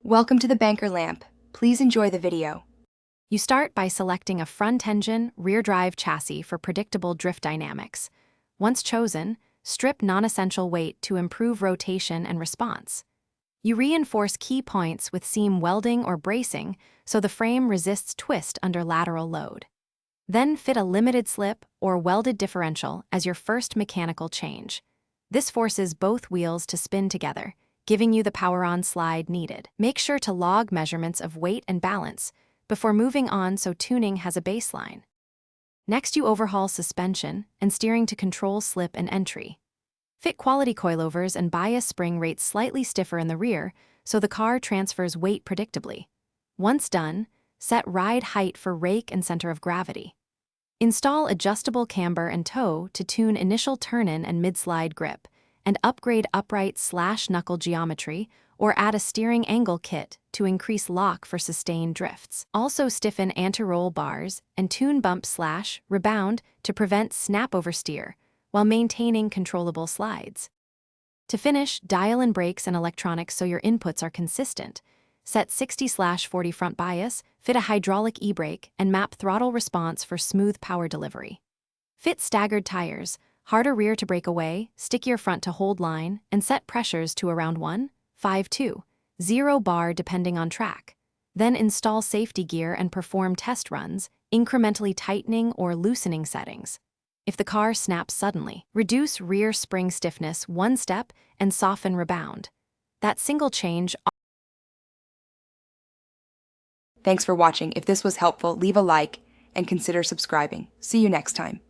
Welcome to the banker lamp. Please enjoy the video. You start by selecting a front-engine, rear-drive chassis for predictable drift dynamics. Once chosen, strip non-essential weight to improve rotation and response. You reinforce key points with seam welding or bracing so the frame resists twist under lateral load. Then fit a limited slip or welded differential as your first mechanical change. This forces both wheels to spin together, giving you the power-on slide needed. Make sure to log measurements of weight and balance before moving on so tuning has a baseline. Next, you overhaul suspension and steering to control slip and entry. Fit quality coilovers and bias spring rates slightly stiffer in the rear so the car transfers weight predictably. Once done, set ride height for rake and center of gravity. Install adjustable camber and toe to tune initial turn-in and mid-slide grip, and upgrade upright/knuckle geometry or add a steering angle kit to increase lock for sustained drifts. Also stiffen anti-roll bars and tune bump/rebound to prevent snap oversteer while maintaining controllable slides. To finish, dial in brakes and electronics so your inputs are consistent. Set 60/40 front bias, fit a hydraulic e-brake, and map throttle response for smooth power delivery. Fit staggered tires, harder rear to break away, stickier front to hold line, and set pressures to around 1, 5, 2, 0 bar depending on track. Then install safety gear and perform test runs, incrementally tightening or loosening settings. If the car snaps suddenly, reduce rear spring stiffness one step and soften rebound. That single change. Thanks for watching. If this was helpful, leave a like and consider subscribing. See you next time.